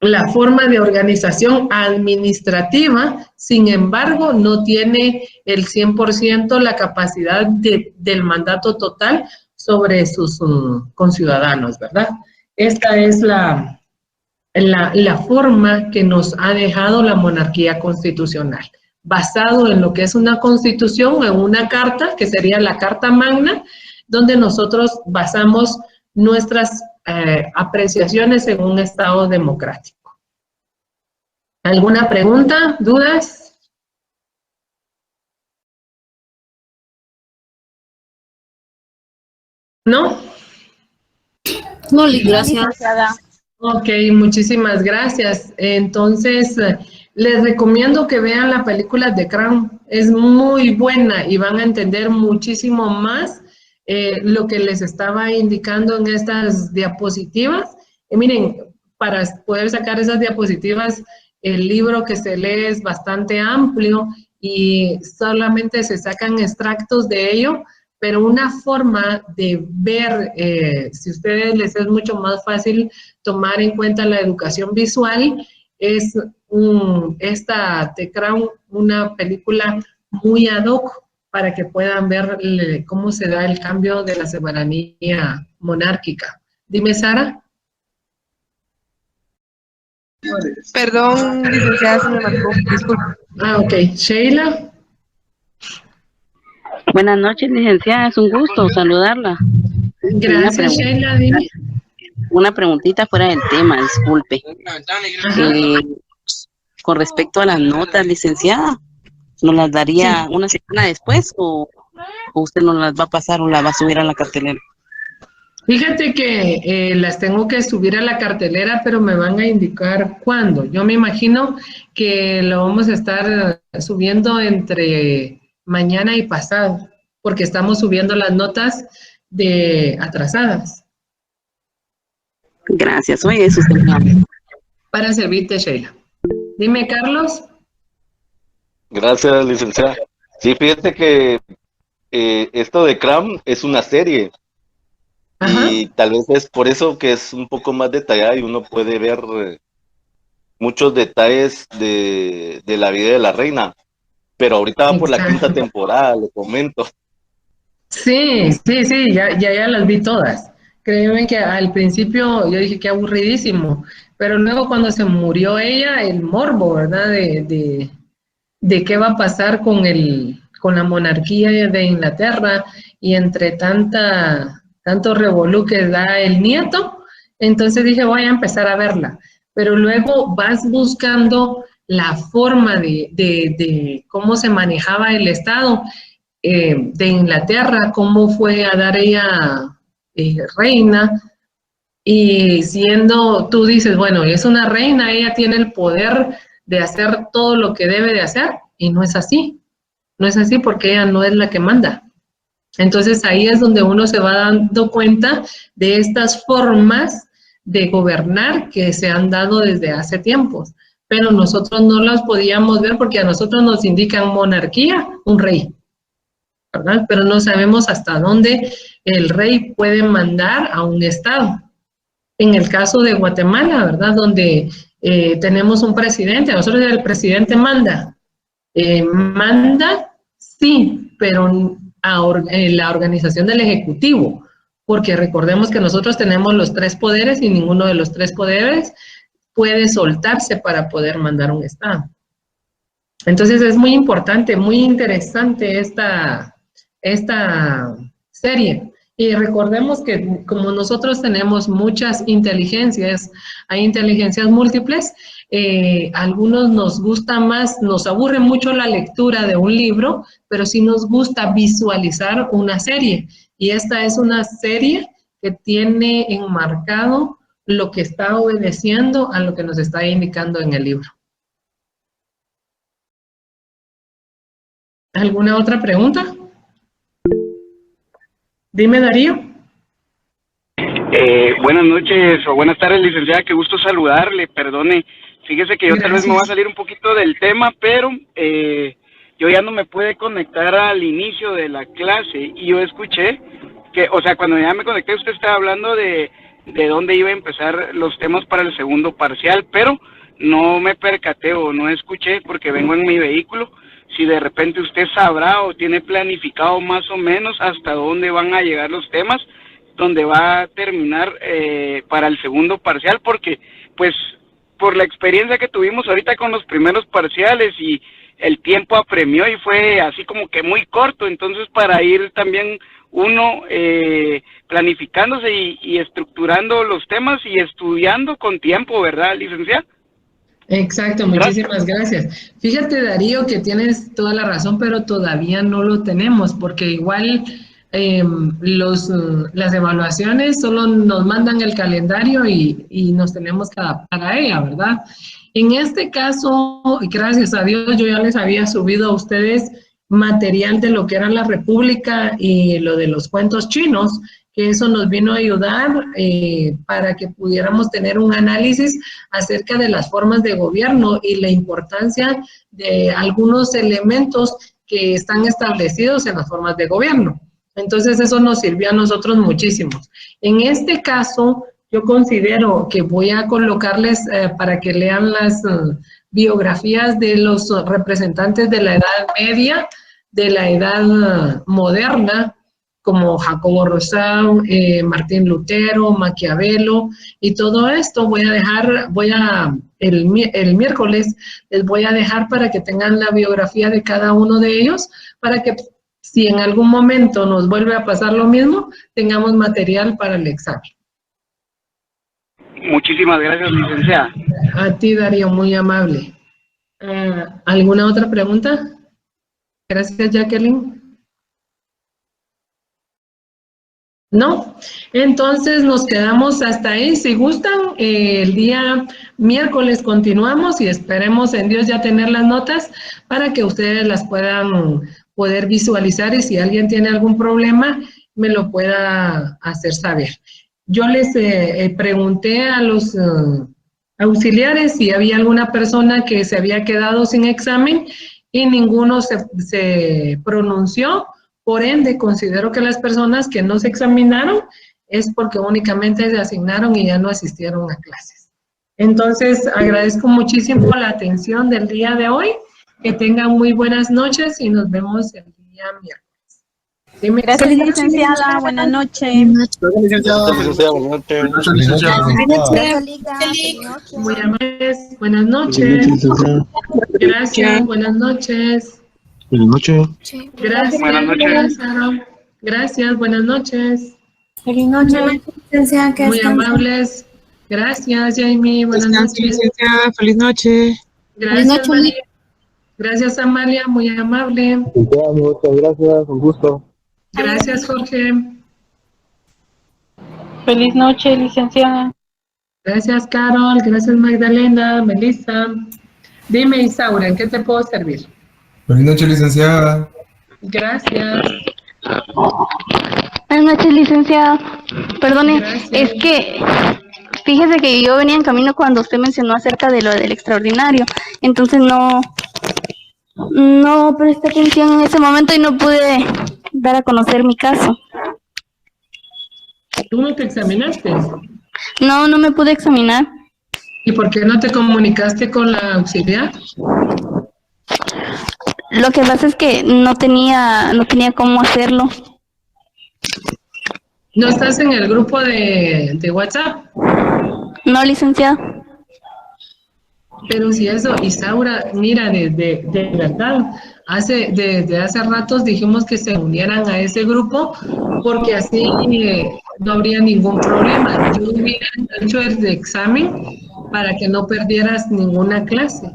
la forma de organización administrativa, sin embargo, no tiene el 100% la capacidad del mandato total sobre sus conciudadanos, ¿verdad? Esta es la forma que nos ha dejado la monarquía constitucional, basado en lo que es una constitución, en una carta, que sería la Carta Magna, donde nosotros basamos nuestras apreciaciones en un Estado democrático. ¿Alguna pregunta? ¿Dudas? ¿No? No, gracias. Ok, muchísimas gracias. Entonces, les recomiendo que vean la película The Crown. Es muy buena y van a entender muchísimo más lo que les estaba indicando en estas diapositivas. Miren, para poder sacar esas diapositivas, el libro que se lee es bastante amplio y solamente se sacan extractos de ello, pero una forma de ver, si a ustedes les es mucho más fácil tomar en cuenta la educación visual, es esta The Crown, una película muy ad hoc para que puedan ver cómo se da el cambio de la soberanía monárquica. Dime, Sara. Perdón, licenciada, se me marcó, disculpe. Ok. Sheila. Buenas noches, licenciada, es un gusto saludarla. Gracias, Sheila, dime. Una preguntita fuera del tema, disculpe. Con respecto a las notas, licenciada, ¿nos las daría una semana después o usted nos las va a pasar o las va a subir a la cartelera? Fíjate que las tengo que subir a la cartelera, pero me van a indicar cuándo. Yo me imagino que lo vamos a estar subiendo entre mañana y pasado, porque estamos subiendo las notas de atrasadas. Gracias, oye, eso es para servirte, Sheila. Dime, Carlos. Gracias, licenciada. Sí, fíjate que esto de Crown es una serie. Ajá. Y tal vez es por eso que es un poco más detallada y uno puede ver muchos detalles de la vida de la reina. Pero ahorita van por la quinta temporada, le comento. Sí, ya las vi todas. Créeme que al principio yo dije que aburridísimo, pero luego cuando se murió ella, el morbo, ¿verdad? De qué va a pasar con la monarquía de Inglaterra y entre tanto revolú que da el nieto, entonces dije voy a empezar a verla. Pero luego vas buscando la forma de cómo se manejaba el Estado de Inglaterra, cómo fue a dar ella reina, y tú dices, bueno, es una reina, ella tiene el poder de hacer todo lo que debe de hacer, y no es así porque ella no es la que manda. Entonces ahí es donde uno se va dando cuenta de estas formas de gobernar que se han dado desde hace tiempos, pero nosotros no las podíamos ver porque a nosotros nos indican monarquía, un rey, ¿verdad? Pero no sabemos hasta dónde el rey puede mandar a un estado. En el caso de Guatemala, ¿verdad? Donde tenemos un presidente, nosotros el presidente manda. Manda, sí, pero la organización del Ejecutivo, porque recordemos que nosotros tenemos los 3 poderes y ninguno de los 3 poderes puede soltarse para poder mandar un estado. Entonces es muy importante, muy interesante esta serie. Y recordemos que como nosotros tenemos muchas inteligencias, hay inteligencias múltiples, algunos nos gusta más, nos aburre mucho la lectura de un libro, pero sí nos gusta visualizar una serie. Y esta es una serie que tiene enmarcado lo que está obedeciendo a lo que nos está indicando en el libro. ¿Alguna otra pregunta? Dime, Darío. Buenas noches o buenas tardes, licenciada, qué gusto saludarle, perdone, fíjese que yo tal vez me voy a salir un poquito del tema, pero yo ya no me pude conectar al inicio de la clase y yo escuché que, o sea, cuando ya me conecté usted estaba hablando de dónde iba a empezar los temas para el segundo parcial, pero no me percaté o no escuché porque vengo en mi vehículo. Si de repente usted sabrá o tiene planificado más o menos hasta dónde van a llegar los temas, dónde va a terminar para el segundo parcial, porque pues por la experiencia que tuvimos ahorita con los primeros parciales y el tiempo apremió y fue así como que muy corto, entonces para ir también uno planificándose y estructurando los temas y estudiando con tiempo, ¿verdad, licenciada? Exacto, muchísimas gracias. Fíjate, Darío, que tienes toda la razón, pero todavía no lo tenemos, porque igual las evaluaciones solo nos mandan el calendario y nos tenemos que adaptar a ella, ¿verdad? En este caso, gracias a Dios, yo ya les había subido a ustedes material de lo que era la República y lo de los cuentos chinos, que eso nos vino a ayudar para que pudiéramos tener un análisis acerca de las formas de gobierno y la importancia de algunos elementos que están establecidos en las formas de gobierno. Entonces eso nos sirvió a nosotros muchísimo. En este caso, yo considero que voy a colocarles para que lean las biografías de los representantes de la Edad Media, de la Edad Moderna, como Jacobo Rousseau, Martín Lutero, Maquiavelo, y todo esto el miércoles les voy a dejar para que tengan la biografía de cada uno de ellos, para que si en algún momento nos vuelve a pasar lo mismo, tengamos material para el examen. Muchísimas gracias, licenciada. A ti, Darío, muy amable. ¿Alguna otra pregunta? Gracias, Jacqueline. ¿No? Entonces nos quedamos hasta ahí. Si gustan, el día miércoles continuamos y esperemos en Dios ya tener las notas para que ustedes las puedan poder visualizar y si alguien tiene algún problema, me lo pueda hacer saber. Yo les pregunté a los auxiliares si había alguna persona que se había quedado sin examen y ninguno se pronunció. Por ende, considero que las personas que no se examinaron es porque únicamente se asignaron y ya no asistieron a clases. Entonces, agradezco muchísimo la atención del día de hoy. Que tengan muy buenas noches y nos vemos el día miércoles. Dime. Gracias, licenciada. Buenas noches. Gracias, licenciada. Muy amables. Buenas noches. Gracias. Buenas noches. Buenas noches. Gracias. Buenas noches. Gracias. Buenas noches. Feliz noche, licenciada. Que Muy descanse. amables. Gracias, Jamie. Buenas noches. Licenciada. Feliz noche. Gracias, María. Gracias, Amalia. Muy amable. Muchas gracias. Un gusto. Gracias, Jorge. Feliz noche, licenciada. Gracias, Carol. Gracias, Magdalena. Melissa. Dime, Isaura, ¿en qué te puedo servir? Buenas noches, licenciada. Gracias. Buenas noches, licenciada. Perdone, Gracias. es que fíjese que yo venía en camino cuando usted mencionó acerca de lo del extraordinario. Entonces no presté atención en ese momento y no pude dar a conocer mi caso. ¿Tú no te examinaste? No me pude examinar. ¿Y por qué no te comunicaste con la auxiliar? Lo que pasa es que no tenía cómo hacerlo. ¿No estás en el grupo de WhatsApp? No, licenciada. Pero si eso, Isaura, mira, de verdad, desde hace ratos dijimos que se unieran a ese grupo porque así no habría ningún problema. Yo hubiera hecho el examen para que no perdieras ninguna clase.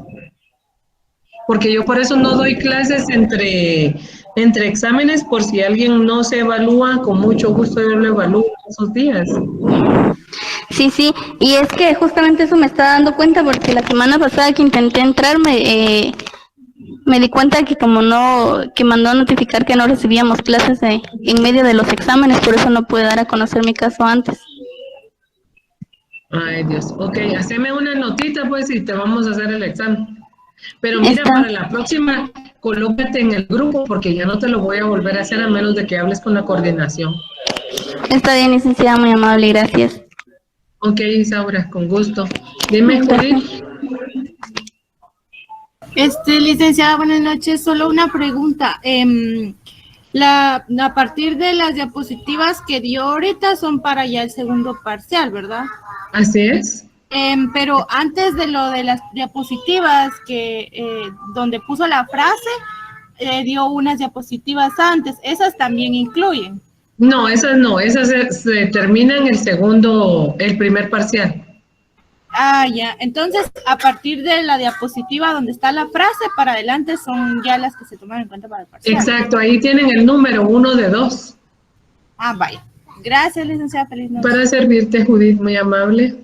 Porque yo por eso no doy clases entre exámenes, por si alguien no se evalúa, con mucho gusto yo lo evalúo esos días. Sí, y es que justamente eso me estaba dando cuenta porque la semana pasada que intenté entrar me di cuenta que que mandó a notificar que no recibíamos clases en medio de los exámenes, por eso no pude dar a conocer mi caso antes. Ay, Dios. Ok, haceme una notita pues y te vamos a hacer el examen. Pero mira, para la próxima, colócate en el grupo porque ya no te lo voy a volver a hacer a menos de que hables con la coordinación. Está bien, licenciada, muy amable, gracias. Ok, Isaura, con gusto. Dime, Judith. Licenciada, buenas noches. Solo una pregunta. A partir de las diapositivas que dio ahorita son para ya el segundo parcial, ¿verdad? Así es. Pero antes de lo de las diapositivas donde puso la frase, dio unas diapositivas antes. ¿Esas también incluyen? No, esas se termina en el primer parcial. Ah, ya. Entonces, a partir de la diapositiva donde está la frase, para adelante son ya las que se toman en cuenta para el parcial. Exacto, ahí tienen el número 1 de 2. Ah, vaya. Gracias, licenciada. Feliz noche. Para servirte, Judith, muy amable.